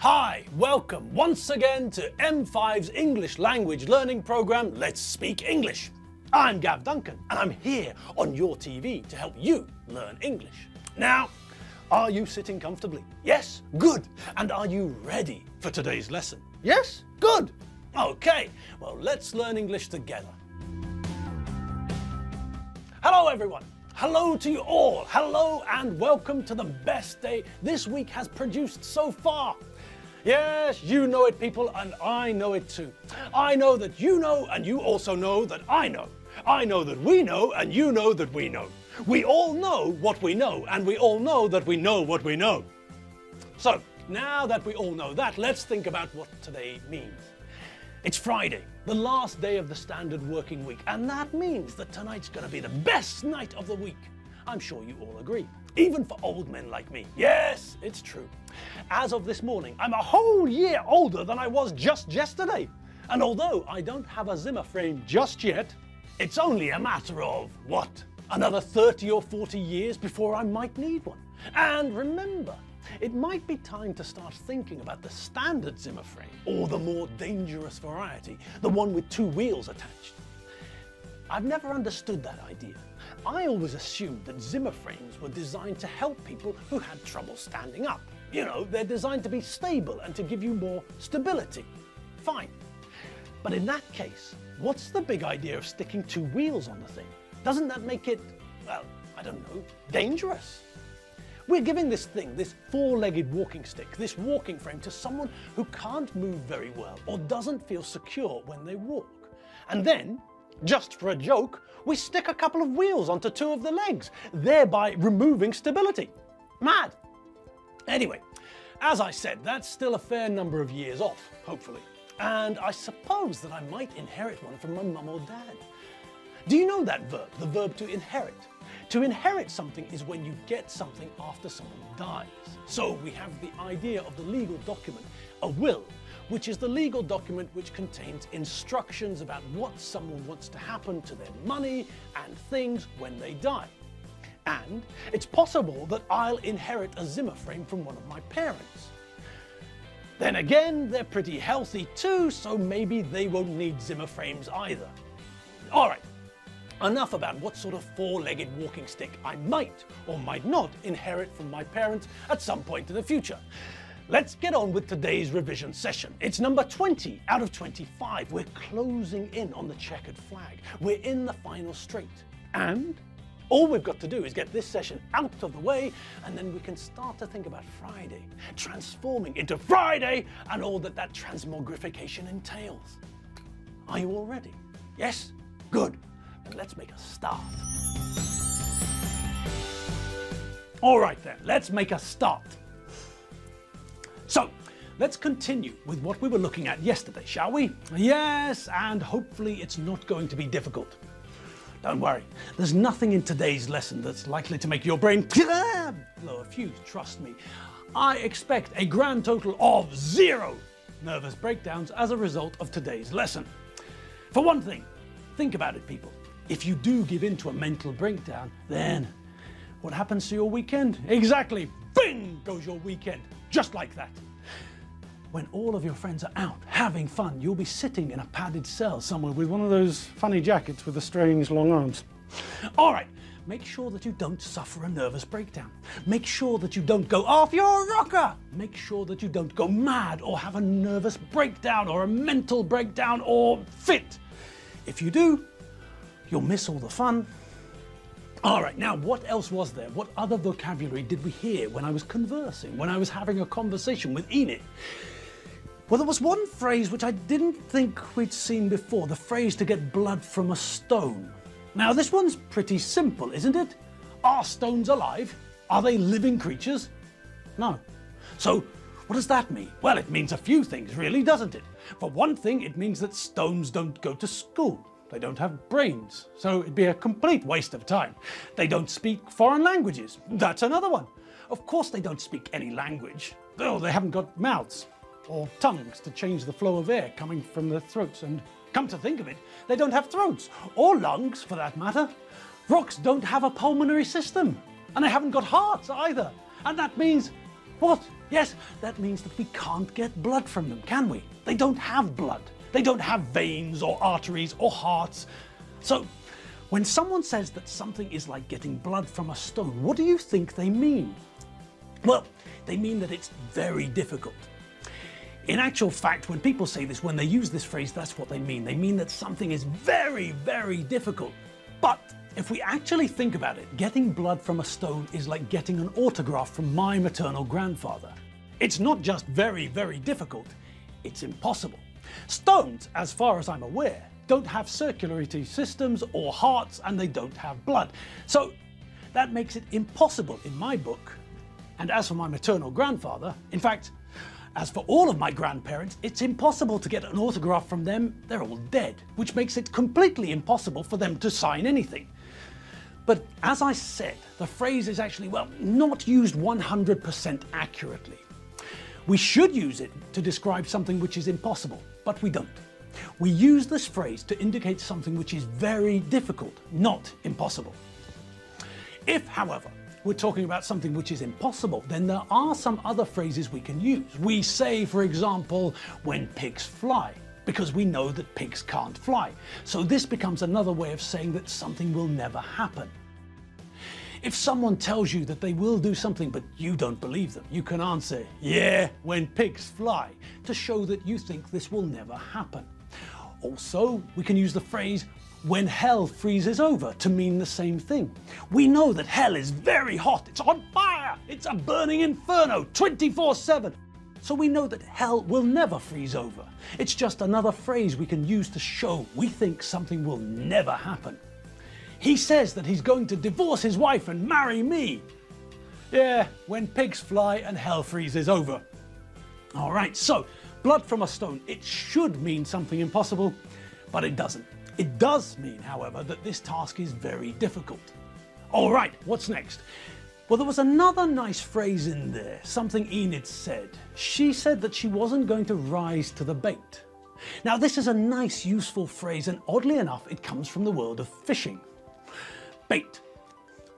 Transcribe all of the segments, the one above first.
Hi, welcome once again to M5's English language learning program, Let's Speak English. I'm Gav Duncan and I'm here on your TV to help you learn English. Now, are you sitting comfortably? Yes? Good. And are you ready for today's lesson? Yes? Good. Okay, well let's learn English together. Hello everyone. Hello to you all. Hello and welcome to the best day this week has produced so far. Yes, you know it, people, and I know it too. I know that you know, and you also know that I know. I know that we know, and you know that we know. We all know what we know, and we all know that we know what we know. So, now that we all know that, let's think about what today means. It's Friday, the last day of the standard working week, and that means that tonight's going to be the best night of the week. I'm sure you all agree, even for old men like me. Yes, it's true. As of this morning, I'm a whole year older than I was just yesterday. And although I don't have a Zimmer frame just yet, it's only a matter of, what, another 30 or 40 years before I might need one. And remember, it might be time to start thinking about the standard Zimmer frame, or the more dangerous variety, the one with 2 wheels attached. I've never understood that idea. I always assumed that Zimmer frames were designed to help people who had trouble standing up. You know, they're designed to be stable and to give you more stability. Fine. But in that case, what's the big idea of sticking 2 wheels on the thing? Doesn't that make it, well, I don't know, dangerous? We're giving this thing, this 4-legged walking stick, this walking frame to someone who can't move very well or doesn't feel secure when they walk. And then, just for a joke, we stick a couple of wheels onto 2 of the legs, thereby removing stability. Mad. Anyway, as I said, that's still a fair number of years off, hopefully. And I suppose that I might inherit one from my mum or dad. Do you know that verb, the verb to inherit? To inherit something is when you get something after someone dies. So we have the idea of the legal document, a will, which is the legal document which contains instructions about what someone wants to happen to their money and things when they die. And it's possible that I'll inherit a Zimmer frame from one of my parents. Then again, they're pretty healthy too, so maybe they won't need Zimmer frames either. All right, enough about what sort of 4-legged walking stick I might or might not inherit from my parents at some point in the future. Let's get on with today's revision session. It's number 20 out of 25. We're closing in on the checkered flag. We're in the final straight. And all we've got to do is get this session out of the way, and then we can start to think about Friday, transforming into Friday and all that that transmogrification entails. Are you all ready? Yes? Good. Then let's make a start. All right then, let's make a start. So, let's continue with what we were looking at yesterday, shall we? Yes, and hopefully it's not going to be difficult. Don't worry, there's nothing in today's lesson that's likely to make your brain blow a fuse, trust me. I expect a grand total of 0 nervous breakdowns as a result of today's lesson. For one thing, think about it, people. If you do give in to a mental breakdown, then what happens to your weekend? Exactly, bing goes your weekend. Just like that. When all of your friends are out having fun, you'll be sitting in a padded cell somewhere with one of those funny jackets with the strange long arms. All right, make sure that you don't suffer a nervous breakdown. Make sure that you don't go off your rocker. Make sure that you don't go mad or have a nervous breakdown or a mental breakdown or fit. If you do, you'll miss all the fun. All right, now what else was there? What other vocabulary did we hear when I was conversing, when I was having a conversation with Enid? Well, there was one phrase which I didn't think we'd seen before, the phrase to get blood from a stone. Now this one's pretty simple, isn't it? Are stones alive? Are they living creatures? No. So what does that mean? Well, it means a few things really, doesn't it? For one thing, it means that stones don't go to school. They don't have brains, so it'd be a complete waste of time. They don't speak foreign languages. That's another one. Of course they don't speak any language. Oh, they haven't got mouths or tongues to change the flow of air coming from their throats. And come to think of it, they don't have throats or lungs for that matter. Rocks don't have a pulmonary system, and they haven't got hearts either. And that means what? Yes, that means that we can't get blood from them, can we? They don't have blood. They don't have veins or arteries or hearts. So, when someone says that something is like getting blood from a stone, what do you think they mean? Well, they mean that it's very difficult. In actual fact, when people say this, when they use this phrase, that's what they mean. They mean that something is very, very difficult. But if we actually think about it, getting blood from a stone is like getting an autograph from my maternal grandfather. It's not just very, very difficult, it's impossible. Stones, as far as I'm aware, don't have circulatory systems or hearts, and they don't have blood. So that makes it impossible in my book. And as for my maternal grandfather, in fact, as for all of my grandparents, it's impossible to get an autograph from them. They're all dead, which makes it completely impossible for them to sign anything. But as I said, the phrase is actually, well, not used 100% accurately. We should use it to describe something which is impossible, but we don't. We use this phrase to indicate something which is very difficult, not impossible. If, however, we're talking about something which is impossible, then there are some other phrases we can use. We say, for example, when pigs fly, because we know that pigs can't fly. So this becomes another way of saying that something will never happen. If someone tells you that they will do something but you don't believe them, you can answer, yeah, when pigs fly, to show that you think this will never happen. Also, we can use the phrase, when hell freezes over, to mean the same thing. We know that hell is very hot, it's on fire, it's a burning inferno 24/7. So we know that hell will never freeze over. It's just another phrase we can use to show we think something will never happen. He says that he's going to divorce his wife and marry me. Yeah, when pigs fly and hell freezes over. All right, so blood from a stone, it should mean something impossible, but it doesn't. It does mean, however, that this task is very difficult. All right, what's next? Well, there was another nice phrase in there, something Enid said. She said that she wasn't going to rise to the bait. Now, this is a nice, useful phrase, and oddly enough, it comes from the world of fishing. Bait.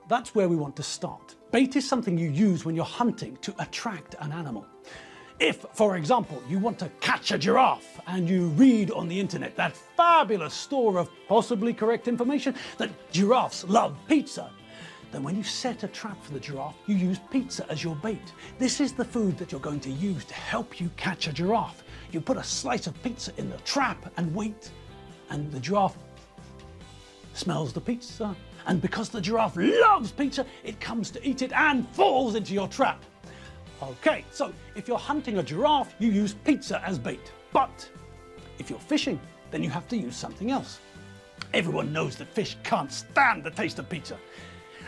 That's where we want to start. Bait is something you use when you're hunting to attract an animal. If, for example, you want to catch a giraffe and you read on the internet that fabulous store of possibly correct information that giraffes love pizza, then when you set a trap for the giraffe, you use pizza as your bait. This is the food that you're going to use to help you catch a giraffe. You put a slice of pizza in the trap and wait, and the giraffe smells the pizza. And because the giraffe loves pizza, it comes to eat it and falls into your trap. Okay, so if you're hunting a giraffe, you use pizza as bait. But if you're fishing, then you have to use something else. Everyone knows that fish can't stand the taste of pizza.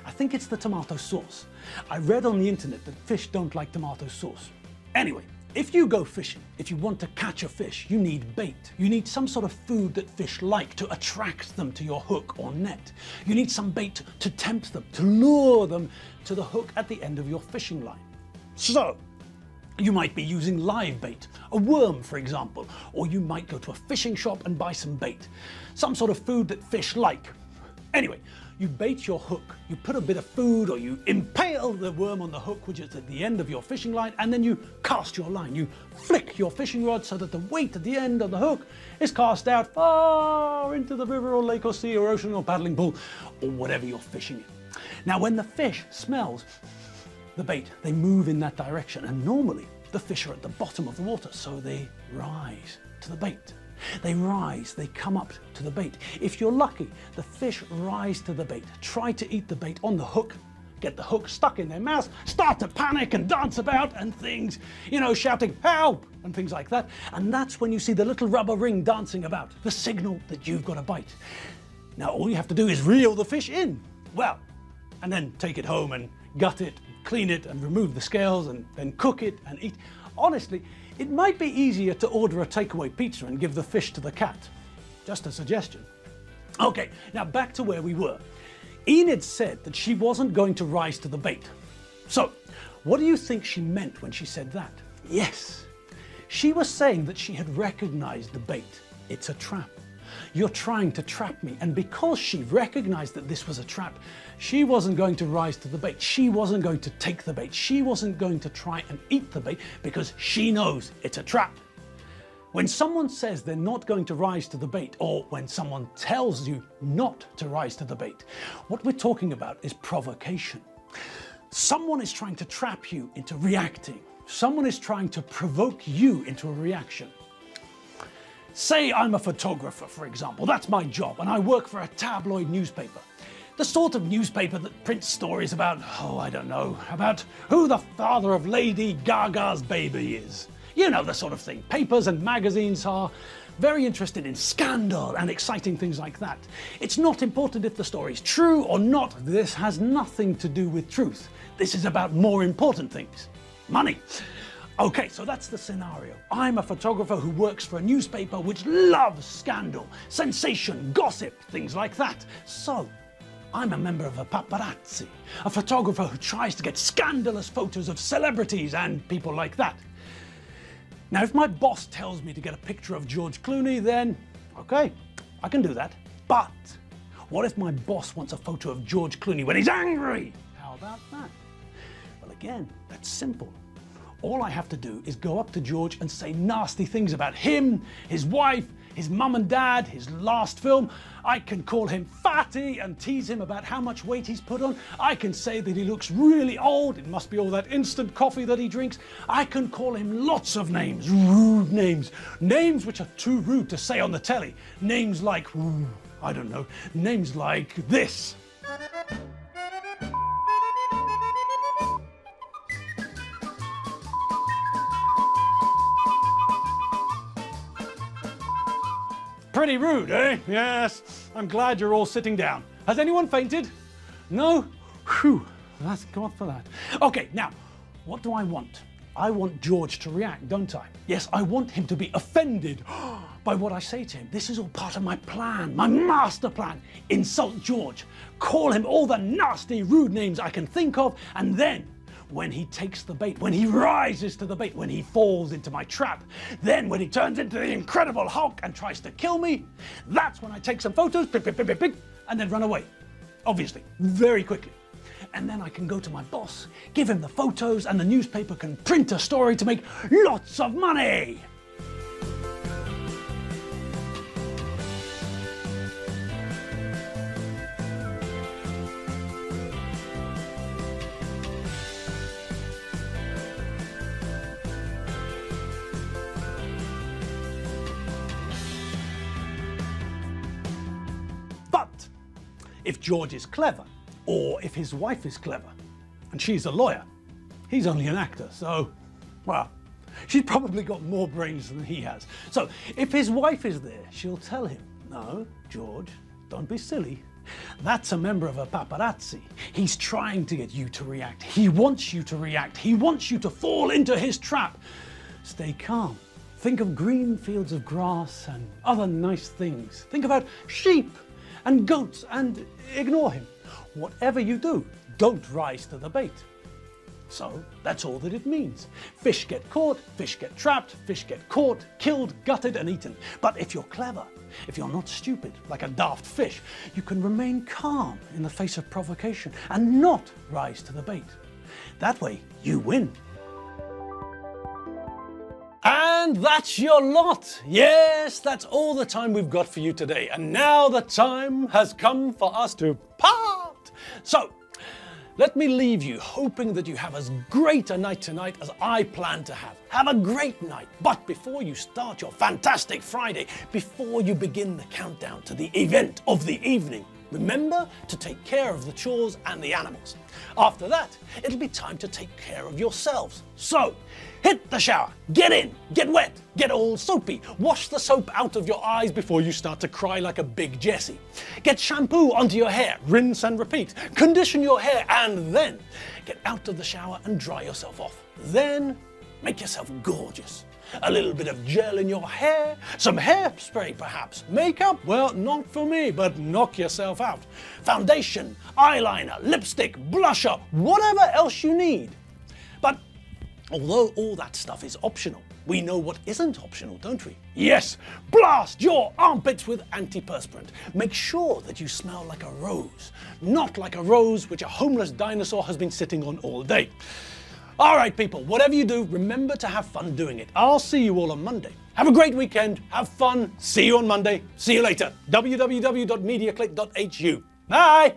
I think it's the tomato sauce. I read on the internet that fish don't like tomato sauce. Anyway, if you go fishing, if you want to catch a fish, you need bait. You need some sort of food that fish like to attract them to your hook or net. You need some bait to tempt them, to lure them to the hook at the end of your fishing line. So, you might be using live bait, a worm for example, or you might go to a fishing shop and buy some bait, some sort of food that fish like. Anyway, you bait your hook, you put a bit of food or you impale the worm on the hook which is at the end of your fishing line, and then you cast your line. You flick your fishing rod so that the weight at the end of the hook is cast out far into the river or lake or sea or ocean or paddling pool or whatever you're fishing in. Now when the fish smells the bait, they move in that direction, and normally the fish are at the bottom of the water, so they rise to the bait. They rise, they come up to the bait. If you're lucky, the fish rise to the bait, try to eat the bait on the hook, get the hook stuck in their mouth, start to panic and dance about and things, shouting help and things like that. And that's when you see the little rubber ring dancing about, the signal that you've got a bite. Now all you have to do is reel the fish in. Well, and then take it home and gut it, clean it and remove the scales and then cook it and eat. Honestly, it might be easier to order a takeaway pizza and give the fish to the cat. Just a suggestion. Okay, now back to where we were. Enid said that she wasn't going to rise to the bait. So, what do you think she meant when she said that? Yes, she was saying that she had recognized the bait. It's a trap. you're trying to trap me. And because she recognized that this was a trap, she wasn't going to rise to the bait. She wasn't going to take the bait. She wasn't going to try and eat the bait because she knows it's a trap. When someone says they're not going to rise to the bait, or when someone tells you not to rise to the bait, what we're talking about is provocation. Someone is trying to trap you into reacting. Someone is trying to provoke you into a reaction. Say I'm a photographer, for example. That's my job, and I work for a tabloid newspaper. The sort of newspaper that prints stories about, I don't know, about who the father of Lady Gaga's baby is. You know, the sort of thing. Papers and magazines are very interested in scandal and exciting things like that. It's not important if the story's true or not. This has nothing to do with truth. This is about more important things. Money. Okay, so that's the scenario. I'm a photographer who works for a newspaper which loves scandal, sensation, gossip, things like that. So, I'm a member of a paparazzi, a photographer who tries to get scandalous photos of celebrities and people like that. Now, if my boss tells me to get a picture of George Clooney, then, okay, I can do that. But what if my boss wants a photo of George Clooney when he's angry? How about that? Well, again, that's simple. All I have to do is go up to George and say nasty things about him, his wife, his mum and dad, his last film. I can call him fatty and tease him about how much weight he's put on. I can say that he looks really old. It must be all that instant coffee that he drinks. I can call him lots of names, rude names. Names which are too rude to say on the telly. Names like, I don't know, names like this. Pretty rude, eh? Yes. I'm glad you're all sitting down. Has anyone fainted? No? Whew. Thank God for that. Okay, now, what do I want? I want George to react, don't I? Yes, I want him to be offended by what I say to him. This is all part of my plan, my master plan. Insult George. Call him all the nasty, rude names I can think of, and then when he takes the bait, when he rises to the bait, when he falls into my trap, then when he turns into the Incredible Hulk and tries to kill me, that's when I take some photos, and then run away. Obviously, very quickly. And then I can go to my boss, give him the photos, and the newspaper can print a story to make lots of money. If George is clever, or if his wife is clever, and she's a lawyer, he's only an actor, so, well, she's probably got more brains than he has. So, if his wife is there, she'll tell him, no, George, don't be silly. That's a member of a paparazzi. He's trying to get you to react. He wants you to react. He wants you to fall into his trap. Stay calm. Think of green fields of grass and other nice things. Think about sheep and goats and ignore him. Whatever you do, don't rise to the bait. So that's all that it means. Fish get caught, fish get trapped, fish get caught, killed, gutted and eaten. But if you're clever, if you're not stupid like a daft fish, you can remain calm in the face of provocation and not rise to the bait. That way you win. And that's your lot. Yes, that's all the time we've got for you today. And now the time has come for us to part. So, let me leave you hoping that you have as great a night tonight as I plan to have. Have a great night. But before you start your fantastic Friday, before you begin the countdown to the event of the evening, remember to take care of the chores and the animals. After that, it'll be time to take care of yourselves. So, hit the shower, get in, get wet, get all soapy, wash the soap out of your eyes before you start to cry like a big Jessie. Get shampoo onto your hair, rinse and repeat, condition your hair, and then get out of the shower and dry yourself off. Then make yourself gorgeous. A little bit of gel in your hair, some hairspray perhaps, makeup, well, not for me, but knock yourself out. Foundation, eyeliner, lipstick, blusher, whatever else you need. But Although all that stuff is optional, we know what isn't optional, don't we? Yes, blast your armpits with antiperspirant. Make sure that you smell like a rose, not like a rose which a homeless dinosaur has been sitting on all day. All right, people, whatever you do, remember to have fun doing it. I'll see you all on Monday. Have a great weekend, have fun, see you on Monday, see you later. www.mediaclick.hu. Bye!